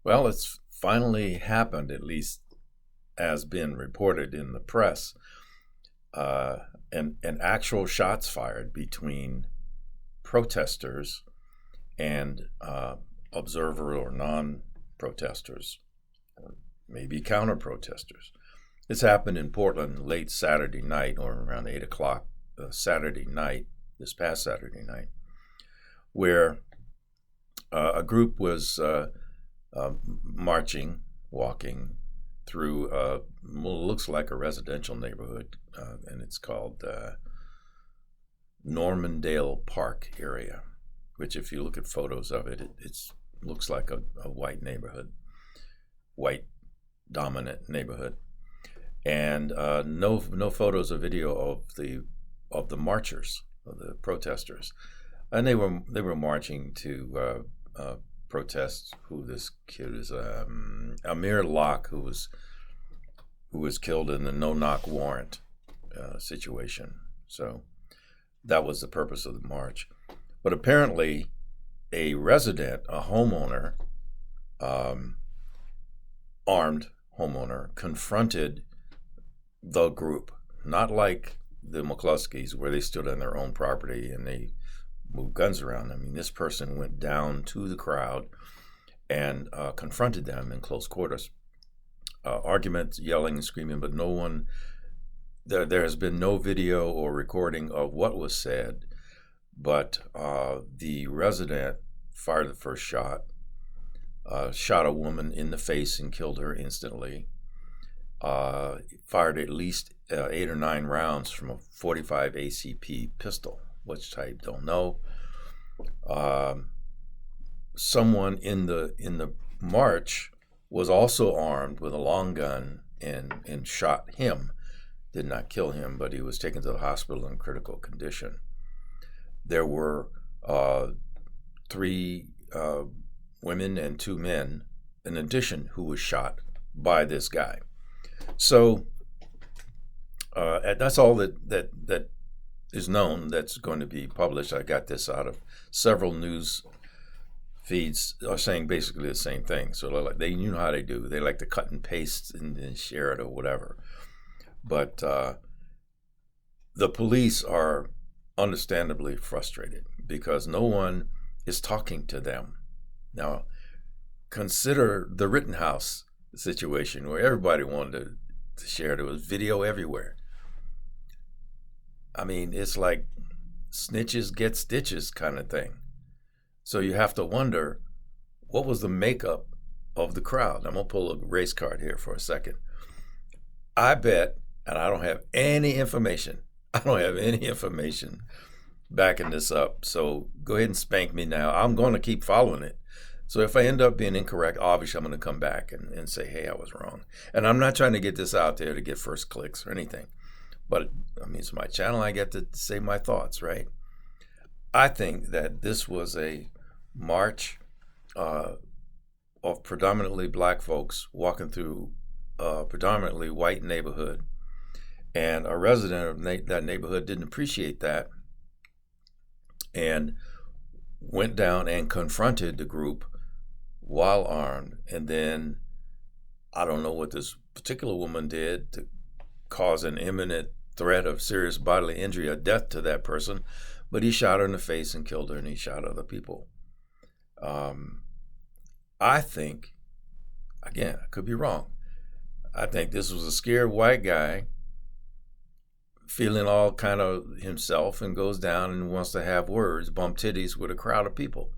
Well, it's finally happened, at least as been reported in the press. Uh, and actual shots fired between protesters and observer or non-protesters, or maybe counter-protesters. This happened in Portland late Saturday night, or around 8 o'clock Saturday night, this past Saturday night, where a group was marching, walking through looks like a residential neighborhood, and it's called Normandale Park area, which if you look at photos of it, it looks like a white neighborhood, white dominant neighborhood, and no photos or video of the marchers, of the protesters, and they were marching to protest who this kid is, Amir Locke, who was killed in the no-knock warrant situation. So that was the purpose of the march. But apparently, a resident, a homeowner, armed homeowner, confronted the group, not like the McCloskeys, where they stood on their own property and they moved guns around. I mean, this person went down to the crowd and confronted them in close quarters. Arguments, yelling and screaming, but no one, there has been no video or recording of what was said, but the resident fired the first shot, shot a woman in the face and killed her instantly, fired at least 8 or 9 rounds from a .45 ACP pistol. Which type, don't know. Someone in the march was also armed with a long gun and shot him. Did not kill him, but he was taken to the hospital in critical condition. There were 3 women and 2 men, in addition, who was shot by this guy. So that's all that is known that's going to be published. I got this out of several news feeds are saying basically the same thing. So you know how they do. They like to cut and paste and share it or whatever. But the police are understandably frustrated because no one is talking to them. Now, consider the Rittenhouse situation where everybody wanted to share. There was video everywhere. I mean, it's like snitches get stitches kind of thing. So you have to wonder, what was the makeup of the crowd? I'm going to pull a race card here for a second. I bet, and I don't have any information backing this up. So go ahead and spank me now. I'm going to keep following it. So if I end up being incorrect, obviously I'm going to come back and say, hey, I was wrong. And I'm not trying to get this out there to get first clicks or anything. But, I mean, it's my channel. I get to say my thoughts, right? I think that this was a march of predominantly black folks walking through a predominantly white neighborhood. And a resident of that neighborhood didn't appreciate that and went down and confronted the group while armed. And then, I don't know what this particular woman did to cause an imminent threat of serious bodily injury or death to that person, but he shot her in the face and killed her, and he shot other people. I think, again, I could be wrong, I think this was a scared white guy feeling all kind of himself and goes down and wants to have words, bump titties with a crowd of people.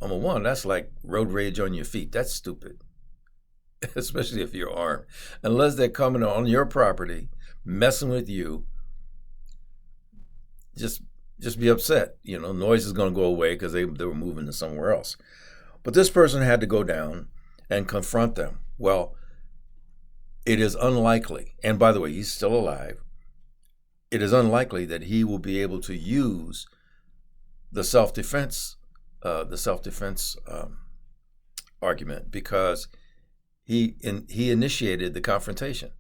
Number one, that's like road rage on your feet. That's stupid, especially if you're armed. Unless they're coming on your property, messing with you, just be upset. You know, noise is going to go away because they were moving to somewhere else. But this person had to go down and confront them. Well, it is unlikely, and by the way, he's still alive, it is unlikely that he will be able to use the self-defense argument because he initiated the confrontation.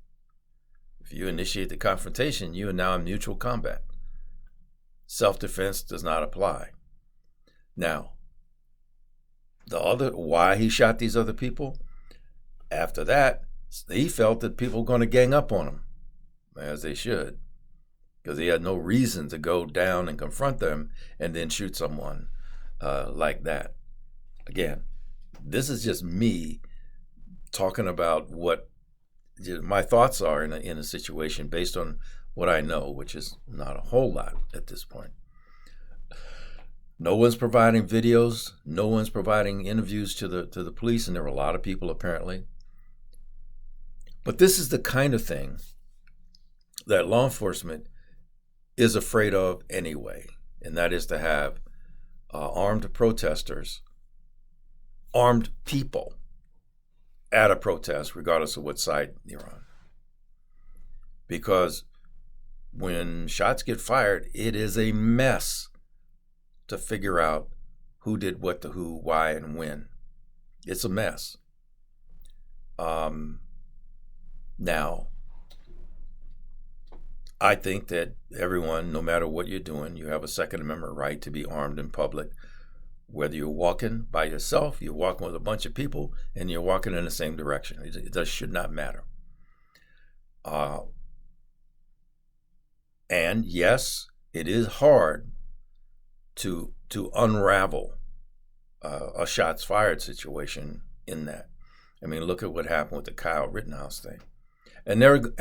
If you initiate the confrontation, you are now in mutual combat. Self-defense does not apply. Now, why he shot these other people. After that, he felt that people were going to gang up on him, as they should, because he had no reason to go down and confront them and then shoot someone like that. Again, this is just me talking about what my thoughts are in a situation based on what I know, which is not a whole lot at this point. No one's providing videos. No one's providing interviews to the police, and there were a lot of people apparently. But this is the kind of thing that law enforcement is afraid of anyway, and that is to have armed protesters, armed people at a protest, regardless of what side you're on. Because when shots get fired, it is a mess to figure out who did what to who, why, and when. It's a mess. Now, I think that everyone, no matter what you're doing, you have a Second Amendment right to be armed in public. Whether you're walking by yourself, you're walking with a bunch of people, and you're walking in the same direction. It just should not matter. And yes, it is hard to unravel a shots fired situation in that. I mean, look at what happened with the Kyle Rittenhouse thing. And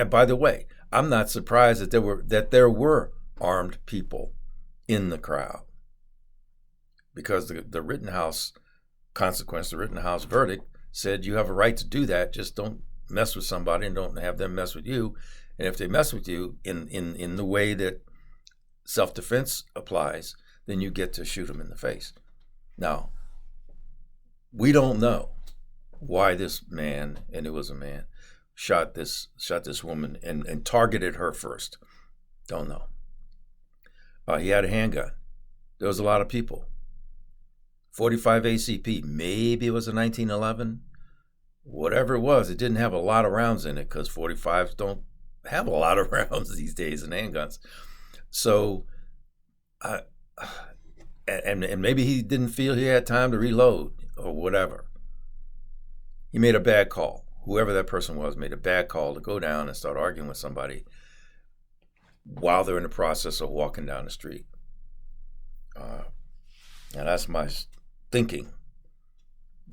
by the way, I'm not surprised that there were armed people in the crowd, because the Rittenhouse consequence, the Rittenhouse verdict, said you have a right to do that. Just don't mess with somebody and don't have them mess with you. And if they mess with you in the way that self-defense applies, then you get to shoot them in the face. Now, we don't know why this man, and it was a man, shot this woman and targeted her first. Don't know. He had a handgun. There was a lot of people. 45 ACP, maybe it was a 1911. Whatever it was, it didn't have a lot of rounds in it, because 45s don't have a lot of rounds these days in handguns. So, and maybe he didn't feel he had time to reload or whatever. He made a bad call. Whoever that person was made a bad call to go down and start arguing with somebody while they're in the process of walking down the street. And that's my thinking.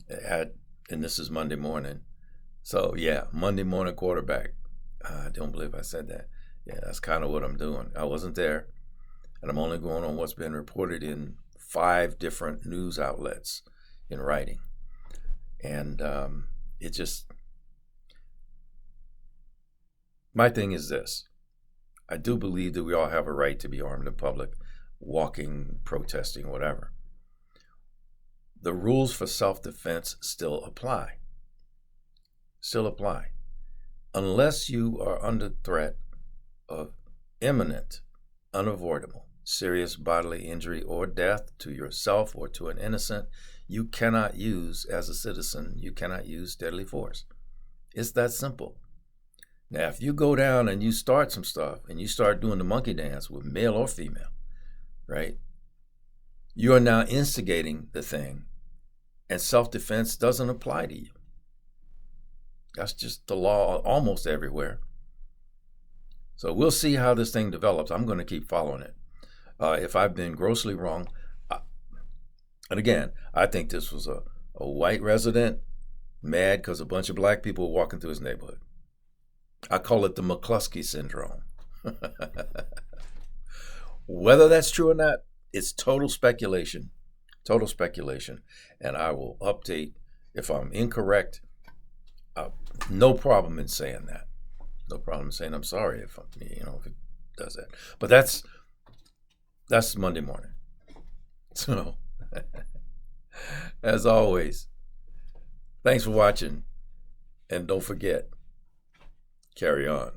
And this is Monday morning. So yeah, Monday morning quarterback. I don't believe I said that. Yeah, that's kind of what I'm doing. I wasn't there, and I'm only going on what's been reported in 5 different news outlets in writing. And it just, my thing is this. I do believe that we all have a right to be armed in public, walking, protesting, whatever. The rules for self-defense still apply. Still apply. Unless you are under threat of imminent, unavoidable, serious bodily injury or death to yourself or to an innocent, you cannot use, as a citizen, you cannot use deadly force. It's that simple. Now, if you go down and you start some stuff and you start doing the monkey dance with male or female, right? You are now instigating the thing, and self-defense doesn't apply to you. That's just the law almost everywhere. So we'll see how this thing develops. I'm going to keep following it. If I've been grossly wrong, and again, I think this was a white resident mad because a bunch of black people were walking through his neighborhood. I call it the McClosky syndrome. Whether that's true or not, it's total speculation. Total speculation. And I will update if I'm incorrect. No problem in saying that. No problem in saying I'm sorry if it does that. But that's Monday morning. So, as always, thanks for watching, and don't forget, carry on.